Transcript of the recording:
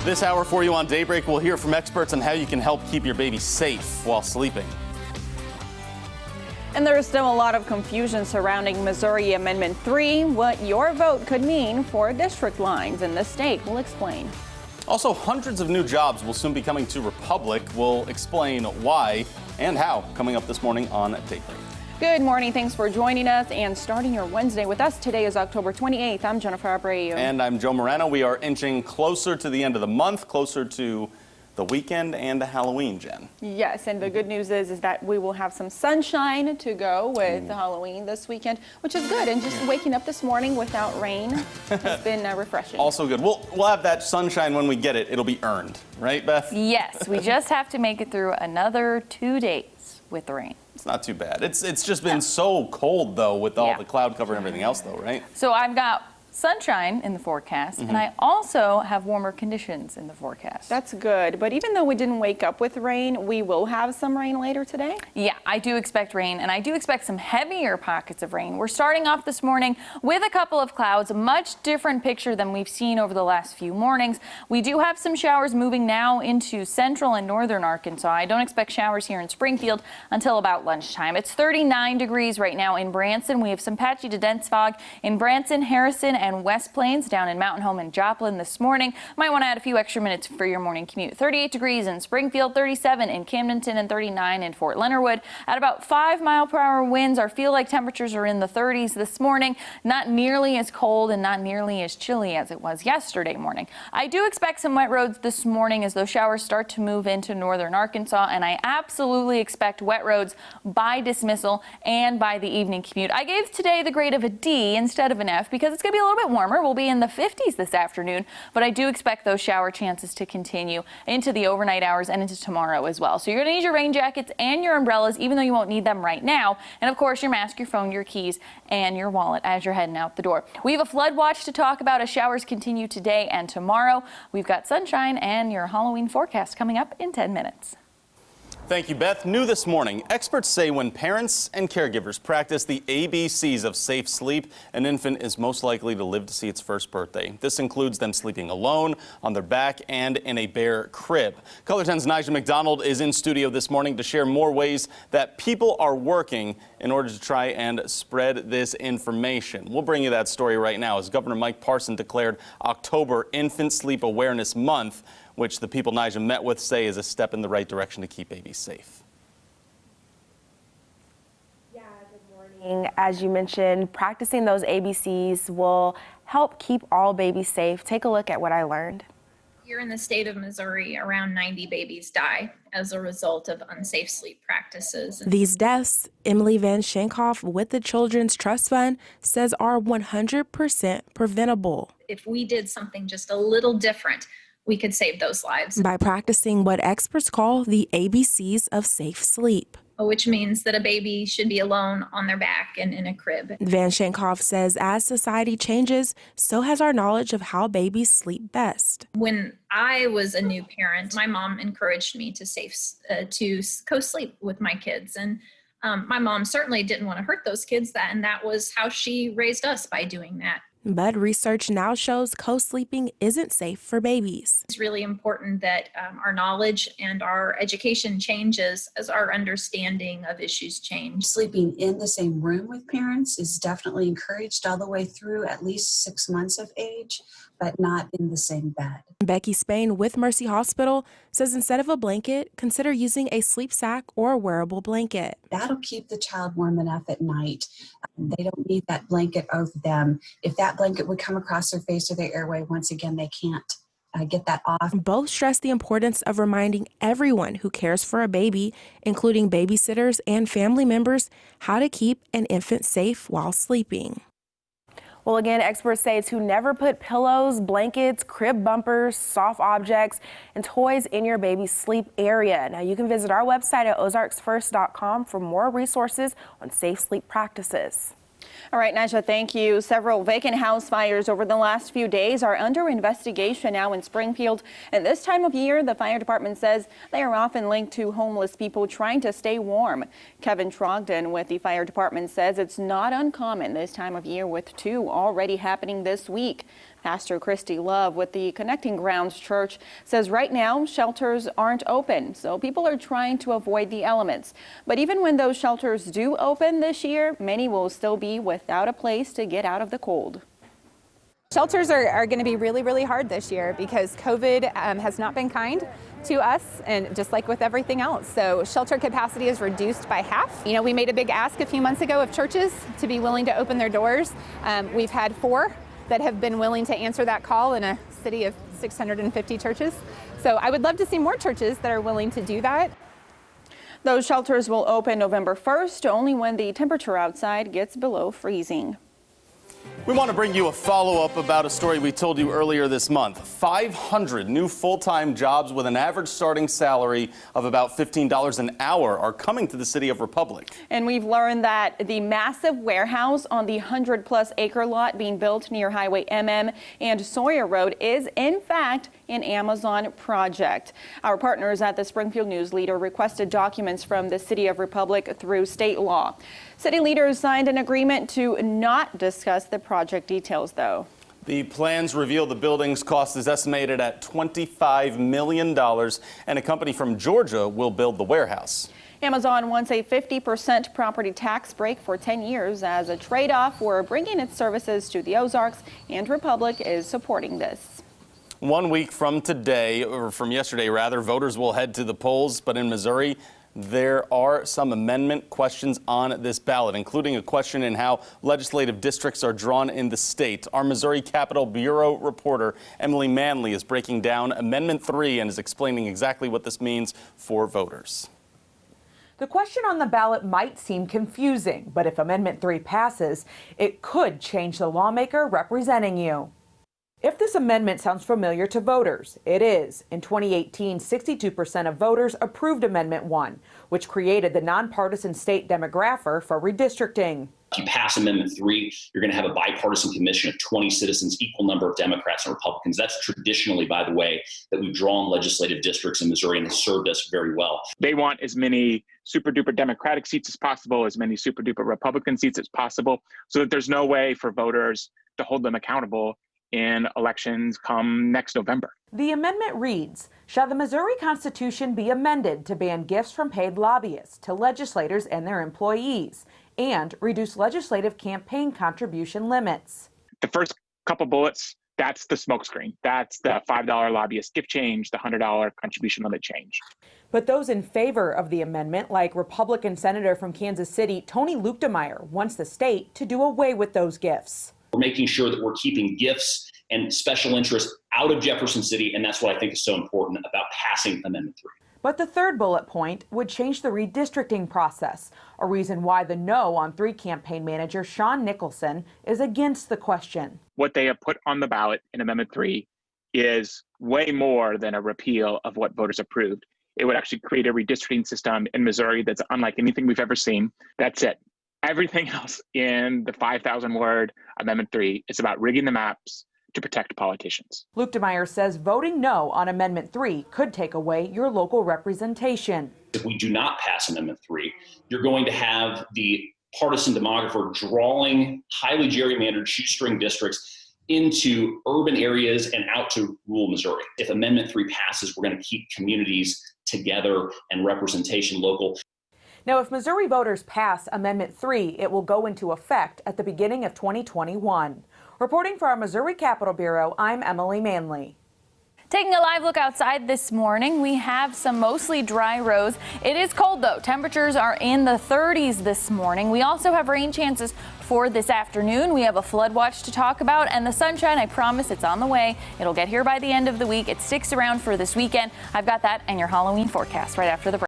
This hour for you on Daybreak, we'll hear from experts on how you can help keep your baby safe while sleeping. And there is still a lot of confusion surrounding Missouri Amendment 3, what your vote could mean for district lines in the state. We'll explain. Also, hundreds of new jobs will soon be coming to Republic. We'll explain why and how coming up this morning on Daybreak. Good morning. Thanks for joining us and starting your Wednesday with us. Today is October 28th. I'm Jennifer Abreu. And I'm Joe Moreno. We are inching closer to the end of the month, closer to the weekend and Halloween, Jen. Yes, and the good news is that we will have some sunshine to go with Halloween this weekend, which is good. And just waking up this morning without rain has been refreshing. Also good. We'll have that sunshine when we get it. It'll be earned, right, Beth? Yes, we just have to make it through another 2 days with the rain. It's not too bad. It's just been so cold, though, with all the cloud cover and everything else, though, right? So I've got sunshine in the forecast, and I also have warmer conditions in the forecast. That's good. But even though we didn't wake up with rain, we will have some rain later today? Yeah, I do expect rain, and I do expect some heavier pockets of rain. We're starting off this morning with a couple of clouds, a much different picture than we've seen over the last few mornings. We do have some showers moving now into central and northern Arkansas. I don't expect showers here in Springfield until about lunchtime. It's 39 degrees right now in Branson. We have some patchy to dense fog in Branson, Harrison, and West Plains, down in Mountain Home and Joplin this morning. Might want to add a few extra minutes for your morning commute. 38 degrees in Springfield, 37 in Camdenton, and 39 in Fort Leonard Wood. At about 5-mile-per-hour winds, our feel-like temperatures are in the 30s this morning. Not nearly as cold and not nearly as chilly as it was yesterday morning. I do expect some wet roads this morning as those showers start to move into northern Arkansas, and I absolutely expect wet roads by dismissal and by the evening commute. I gave today the grade of a D instead of an F because it's going to be a little bit warmer. We'll be in the 50s this afternoon, but I do expect those shower chances to continue into the overnight hours and into tomorrow as well. So you're going to need your rain jackets and your umbrellas, even though you won't need them right now. And of course, your mask, your phone, your keys, and your wallet as you're heading out the door. We have a flood watch to talk about as showers continue today and tomorrow. We've got sunshine and your Halloween forecast coming up in 10 minutes. Thank you, Beth. New this morning, experts say when parents and caregivers practice the ABCs of safe sleep, an infant is most likely to live to see its first birthday. This includes them sleeping alone, on their back, and in a bare crib. Color 10's Nigel McDonald is in studio this morning to share more ways that people are working in order to try and spread this information. We'll bring you that story right now as Governor Mike Parson declared October Infant Sleep Awareness Month, which the people Nigel met with say is a step in the right direction to keep babies safe. Yeah, good morning. As you mentioned, practicing those ABCs will help keep all babies safe. Take a look at what I learned. Here in the state of Missouri, around 90 babies die as a result of unsafe sleep practices. These deaths, Emily Van Schenkoff with the Children's Trust Fund says are 100% preventable. If we did something just a little different, we could save those lives. By practicing what experts call the ABCs of safe sleep. Which means that a baby should be alone on their back and in a crib. Van Schenkoff says as society changes, so has our knowledge of how babies sleep best. When I was a new parent, my mom encouraged me to co-sleep with my kids. And my mom certainly didn't want to hurt those kids, and that was how she raised us, by doing that. But research now shows co-sleeping isn't safe for babies. It's really important that our knowledge and our education changes as our understanding of issues change. Sleeping in the same room with parents is definitely encouraged all the way through at least 6 months of age, but not in the same bed. Becky Spain with Mercy Hospital says instead of a blanket, consider using a sleep sack or a wearable blanket. That'll keep the child warm enough at night. They don't need that blanket over them. If that blanket would come across their face or their airway, once again, they can't get that off. Both stress the importance of reminding everyone who cares for a baby, including babysitters and family members, how to keep an infant safe while sleeping. Well, again, experts say to never put pillows, blankets, crib bumpers, soft objects, and toys in your baby's sleep area. Now, you can visit our website at ozarksfirst.com for more resources on safe sleep practices. All right, Nisha, thank you. Several vacant house fires over the last few days are under investigation now in Springfield. And this time of year, the fire department says they are often linked to homeless people trying to stay warm. Kevin Trogdon with the fire department says it's not uncommon this time of year, with 2 already happening this week. Pastor Christy Love with the Connecting Grounds Church says right now shelters aren't open, so people are trying to avoid the elements. But even when those shelters do open this year, many will still be without a place to get out of the cold. Shelters are going to be really, really hard this year because COVID has not been kind to us, and just like with everything else. So shelter capacity is reduced by half. You know, we made a big ask a few months ago of churches to be willing to open their doors. We've had 4 that have been willing to answer that call in a city of 650 churches. So I would love to see more churches that are willing to do that. Those shelters will open November 1st, only when the temperature outside gets below freezing. We want to bring you a follow-up about a story we told you earlier this month. 500 new full-time jobs with an average starting salary of about $15 an hour are coming to the city of Republic. And we've learned that the massive warehouse on the 100-plus acre lot being built near Highway MM and Sawyer Road is, in fact, an Amazon project. Our partners at the Springfield News Leader requested documents from the city of Republic through state law. City leaders signed an agreement to not discuss the project details, though. The plans reveal the building's cost is estimated at $25 million, and a company from Georgia will build the warehouse. Amazon wants a 50% property tax break for 10 years as a trade-off for bringing its services to the Ozarks, and Republic is supporting this. 1 week from today, or from yesterday rather, voters will head to the polls, but in Missouri, there are some amendment questions on this ballot, including a question in how legislative districts are drawn in the state. Our Missouri Capitol Bureau reporter Emily Manley is breaking down Amendment 3 and is explaining exactly what this means for voters. The question on the ballot might seem confusing, but if Amendment 3 passes, it could change the lawmaker representing you. If this amendment sounds familiar to voters, it is. In 2018, 62% of voters approved Amendment 1, which created the nonpartisan state demographer for redistricting. If you pass Amendment 3, you're going to have a bipartisan commission of 20 citizens, equal number of Democrats and Republicans. That's traditionally, by the way, that we've drawn legislative districts in Missouri, and has served us very well. They want as many super duper Democratic seats as possible, as many super duper Republican seats as possible, so that there's no way for voters to hold them accountable in elections come next November. The amendment reads, shall the Missouri Constitution be amended to ban gifts from paid lobbyists to legislators and their employees, and reduce legislative campaign contribution limits? The first couple bullets, that's the smokescreen. That's the $5 lobbyist gift change, the $100 contribution limit change. But those in favor of the amendment, like Republican Senator from Kansas City, Tony Luetkemeyer, wants the state to do away with those gifts. We're making sure that we're keeping gifts and special interests out of Jefferson City, and that's what I think is so important about passing Amendment 3. But the third bullet point would change the redistricting process, a reason why the No on 3 campaign manager Sean Nicholson is against the question. What they have put on the ballot in Amendment 3 is way more than a repeal of what voters approved. It would actually create a redistricting system in Missouri that's unlike anything we've ever seen. That's it. Everything else in the 5,000-word Amendment 3 is about rigging the maps to protect politicians. Luetkemeyer says voting no on Amendment 3 could take away your local representation. If we do not pass Amendment 3, you're going to have the partisan demographer drawing highly gerrymandered shoestring districts into urban areas and out to rural Missouri. If Amendment 3 passes, we're going to keep communities together and representation local. Now, if Missouri voters pass Amendment 3, it will go into effect at the beginning of 2021. Reporting for our Missouri Capitol Bureau, I'm Emily Manley. Taking a live look outside this morning, we have some mostly dry roads. It is cold though. Temperatures are in the 30s this morning. We also have rain chances for this afternoon. We have a flood watch to talk about, and the sunshine, I promise it's on the way. It'll get here by the end of the week. It sticks around for this weekend. I've got that and your Halloween forecast right after the break.